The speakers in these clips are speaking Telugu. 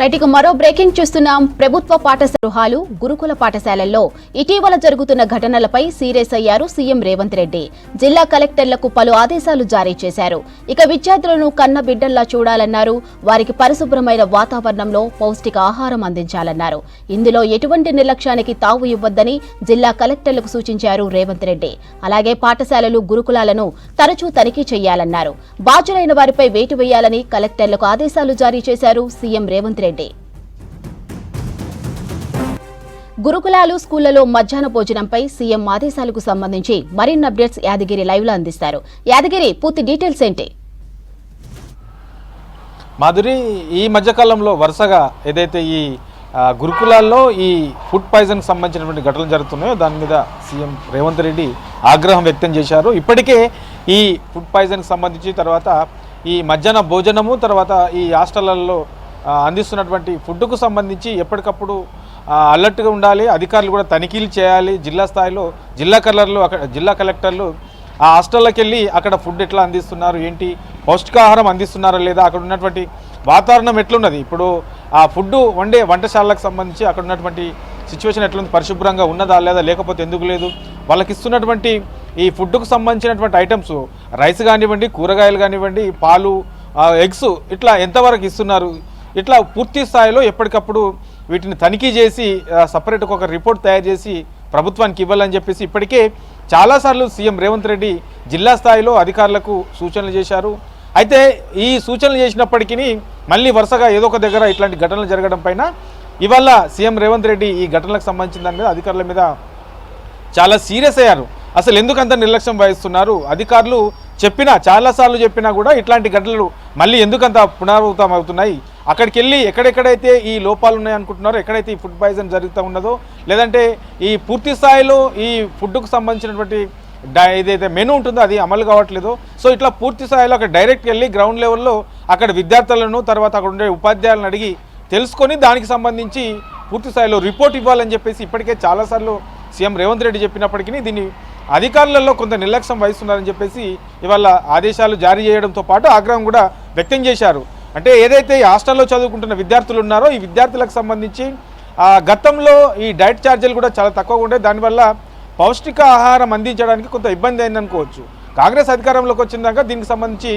రైట్ ఇక మరో బ్రేకింగ్ చూస్తున్నాం. ప్రభుత్వ పాఠశాలలు గురుకుల పాఠశాలల్లో ఇటీవల జరుగుతున్న ఘటనలపై సీరియస్ అయ్యారు సీఎం రేవంత్ రెడ్డి. జిల్లా కలెక్టర్లకు పలు ఆదేశాలు జారీ చేశారు. ఇక విద్యార్థులను కన్న బిడ్డల్లా చూడాలన్నారు. వారికి పరిశుభ్రమైన వాతావరణంలో పౌష్టిక ఆహారం అందించాలన్నారు. ఇందులో ఎటువంటి నిర్లక్ష్యానికి తావు ఇవ్వొద్దని జిల్లా కలెక్టర్లకు సూచించారు రేవంత్ రెడ్డి. అలాగే పాఠశాలలు గురుకులాలను తరచూ తనిఖీ చేయాలన్నారు. బాధ్యులైన వారిపై వేటు వేయాలని కలెక్టర్లకు ఆదేశాలు జారీ చేశారు సీఎం రేవంత్ రెడ్డి. గురుకులాలు స్కూళ్లలో మధ్యాహ్న భోజనంపై సీఎం ఆదేశాలకు సంబంధించి మరిన్ని అప్డేట్స్ యాదగిరి లైవ్ లో అందిస్తారు. యాదగిరి, పూర్తి డీటెయిల్స్ ఏంటి? మాధురి, ఈ మధ్యకాలంలో వరుసగా ఏదైతే ఈ గురుకులాల్లో ఈ ఫుడ్ పాయిజన్ సంబంధించినటువంటి ఘటనలు జరుగుతున్నాయో దాని మీద సీఎం రేవంత్ రెడ్డి ఆగ్రహం వ్యక్తం చేశారు. ఇప్పటికే ఈ ఫుడ్ పాయిజన్కి సంబంధించి తర్వాత ఈ మధ్యాహ్న భోజనము తర్వాత ఈ హాస్టళ్లలో అందిస్తున్నటువంటి ఫుడ్కు సంబంధించి ఎప్పటికప్పుడు అలర్ట్గా ఉండాలి. అధికారులు కూడా తనిఖీలు చేయాలి. జిల్లా స్థాయిలో జిల్లా కలెక్టర్లు ఆ హాస్టల్లోకి వెళ్ళి అక్కడ ఫుడ్ ఎట్లా అందిస్తున్నారు, ఏంటి పౌష్టికాహారం అందిస్తున్నారా లేదా, అక్కడ ఉన్నటువంటి వాతావరణం ఎట్లున్నది, ఇప్పుడు ఆ ఫుడ్ వంటశాలకు సంబంధించి అక్కడ ఉన్నటువంటి సిచ్యువేషన్ ఎట్లుంది, పరిశుభ్రంగా ఉన్నదా లేదా, లేకపోతే ఎందుకు లేదు, వాళ్ళకి ఇస్తున్నటువంటి ఈ ఫుడ్కు సంబంధించినటువంటి ఐటమ్స్ రైస్ కానివ్వండి, కూరగాయలు కానివ్వండి, పాలు, ఎగ్స్ ఇట్లా ఎంతవరకు ఇస్తున్నారు, ఇట్లా పూర్తి స్థాయిలో ఎప్పటికప్పుడు వీటిని తనిఖీ చేసి సపరేట్గా ఒక రిపోర్ట్ తయారు చేసి ప్రభుత్వానికి ఇవ్వాలని చెప్పేసి ఇప్పటికే చాలాసార్లు సీఎం రేవంత్ రెడ్డి జిల్లా స్థాయిలో అధికారులకు సూచనలు చేశారు. అయితే ఈ సూచనలు చేసినప్పటికీ మళ్ళీ వరుసగా ఏదో ఒక దగ్గర ఇట్లాంటి ఘటనలు జరగడం పైన ఇవాళ సీఎం రేవంత్ రెడ్డి ఈ ఘటనలకు సంబంధించిన దాని మీద అధికారుల మీద చాలా సీరియస్ అయ్యారు. అసలు ఎందుకంత నిర్లక్ష్యం వహిస్తున్నారు, అధికారులు చాలాసార్లు చెప్పినా కూడా ఇట్లాంటి ఘటనలు మళ్ళీ ఎందుకంత పునరావృతం అవుతున్నాయి, అక్కడికి వెళ్ళి ఎక్కడెక్కడైతే ఈ లోపాలు ఉన్నాయనుకుంటున్నారో, ఎక్కడైతే ఈ ఫుడ్ పాయిజన్ జరుగుతూ ఉన్నదో, లేదంటే ఈ పూర్తి స్థాయిలో ఈ ఫుడ్కు సంబంధించినటువంటి ఏదైతే మెనూ ఉంటుందో అది అమలు కావట్లేదు. సో ఇట్లా పూర్తి స్థాయిలో అక్కడ డైరెక్ట్ వెళ్ళి గ్రౌండ్ లెవెల్లో అక్కడ విద్యార్థులను తర్వాత అక్కడ ఉండే ఉపాధ్యాయులను అడిగి తెలుసుకొని దానికి సంబంధించి పూర్తి స్థాయిలో రిపోర్ట్ ఇవ్వాలని చెప్పేసి ఇప్పటికే చాలాసార్లు సీఎం రేవంత్ రెడ్డి చెప్పినప్పటికీ దీన్ని అధికారులలో కొంత నిర్లక్ష్యం వహిస్తున్నారని చెప్పేసి ఇవాళ ఆదేశాలు జారీ చేయడంతో పాటు ఆగ్రహం కూడా వ్యక్తం చేశారు. అంటే ఏదైతే ఈ హాస్టల్లో చదువుకుంటున్న విద్యార్థులు ఉన్నారో ఈ విద్యార్థులకు సంబంధించి గతంలో ఈ డైట్ ఛార్జీలు కూడా చాలా తక్కువగా ఉండే, దానివల్ల పౌష్టిక ఆహారం అందించడానికి కొంత ఇబ్బంది అయిందనుకోవచ్చు. కాంగ్రెస్ అధికారంలోకి వచ్చినాక దీనికి సంబంధించి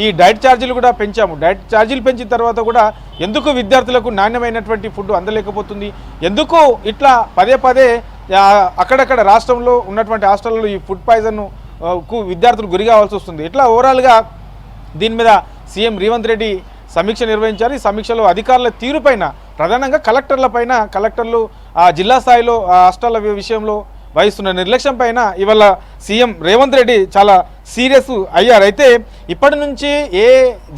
ఈ డైట్ ఛార్జీలు కూడా పెంచాము. డైట్ ఛార్జీలు పెంచిన తర్వాత కూడా ఎందుకు విద్యార్థులకు నాణ్యమైనటువంటి ఫుడ్ అందలేకపోతుంది, ఎందుకు ఇట్లా పదే అక్కడక్కడ రాష్ట్రంలో ఉన్నటువంటి హాస్టల్లో ఈ ఫుడ్ పాయిజన్కు విద్యార్థులు గురి కావాల్సి వస్తుంది. ఇట్లా ఓవరాల్గా దీని మీద సీఎం రేవంత్ రెడ్డి సమీక్ష నిర్వహించారు. ఈ సమీక్షలో అధికారుల తీరుపైన ప్రధానంగా కలెక్టర్లు జిల్లా స్థాయిలో హాస్టళ్ల విషయంలో వహిస్తున్న నిర్లక్ష్యం పైన ఇవాళ సీఎం రేవంత్ రెడ్డి చాలా సీరియస్ అయ్యారు. అయితే ఇప్పటి నుంచి ఏ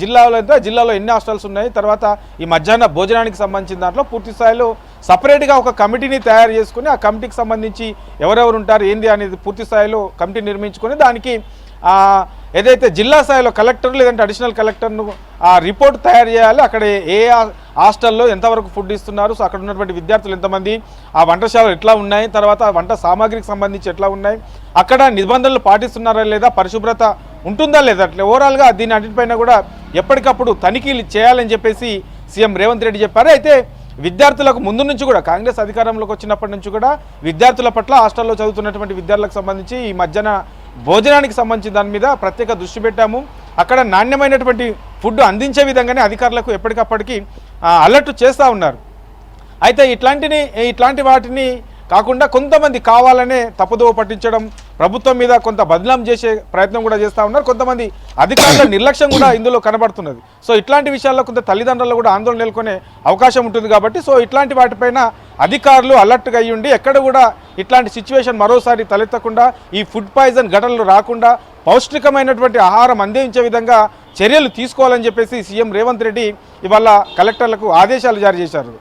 జిల్లాలో ఎన్ని హాస్టల్స్ ఉన్నాయి, తర్వాత ఈ మధ్యాహ్న భోజనానికి సంబంధించిన దాంట్లో పూర్తి స్థాయిలో సపరేట్గా ఒక కమిటీని తయారు చేసుకుని ఆ కమిటీకి సంబంధించి ఎవరెవరు ఉంటారు ఏంది అనేది పూర్తి స్థాయిలో కమిటీ నిర్మించుకొని దానికి ఏదైతే జిల్లా స్థాయిలో కలెక్టర్ లేదంటే అడిషనల్ కలెక్టర్ను ఆ రిపోర్ట్ తయారు చేయాలి. అక్కడ ఏ హాస్టల్లో ఎంతవరకు ఫుడ్ ఇస్తున్నారు, సో అక్కడ ఉన్నటువంటి విద్యార్థులు ఎంతమంది, ఆ వంటశాలలు ఎట్లా ఉన్నాయి, తర్వాత వంట సామాగ్రికి సంబంధించి ఎట్లా ఉన్నాయి, అక్కడ నిబంధనలు పాటిస్తున్నారా లేదా, పరిశుభ్రత ఉంటుందా లేదా, అట్లా ఓవరాల్గా దీని అన్నిటిపైన కూడా ఎప్పటికప్పుడు తనిఖీలు చేయాలని చెప్పేసి సీఎం రేవంత్ రెడ్డి చెప్పారు. అయితే విద్యార్థులకు ముందు నుంచి కూడా కాంగ్రెస్ అధికారంలోకి వచ్చినప్పటి నుంచి కూడా విద్యార్థుల పట్ల హాస్టల్లో చదువుతున్నటువంటి విద్యార్థులకు సంబంధించి ఈ మధ్యాహ్న భోజనానికి సంబంధించిన దాని మీద ప్రత్యేక దృష్టి పెట్టాము. అక్కడ నాణ్యమైనటువంటి ఫుడ్ అందించే విధంగానే అధికారులకు ఎప్పటికప్పటికి అలర్ట్ చేస్తూ ఉన్నారు. అయితే ఇట్లాంటి వాటిని కాకుండా కొంతమంది కావాలనే తప్పుదోవ పట్టించడం, ప్రభుత్వం మీద కొంత బదనాం చేసే ప్రయత్నం కూడా చేస్తూ ఉన్నారు. కొంతమంది అధికారుల నిర్లక్ష్యం కూడా ఇందులో కనబడుతున్నది. సో ఇట్లాంటి విషయాల్లో కొంత తల్లిదండ్రులు కూడా ఆందోళన నెలకొనే అవకాశం ఉంటుంది. కాబట్టి సో ఇట్లాంటి వాటిపైన అధికారులు అలర్ట్గా అయ్యి ఉండి ఎక్కడ కూడా ఇట్లాంటి సిచ్యువేషన్ మరోసారి తలెత్తకుండా, ఈ ఫుడ్ పాయిజన్ ఘటనలు రాకుండా పౌష్టికమైనటువంటి ఆహారం అందించే విధంగా చర్యలు తీసుకోవాలని చెప్పేసి సీఎం రేవంత్ రెడ్డి ఇవాళ కలెక్టర్లకు ఆదేశాలు జారీ చేశారు.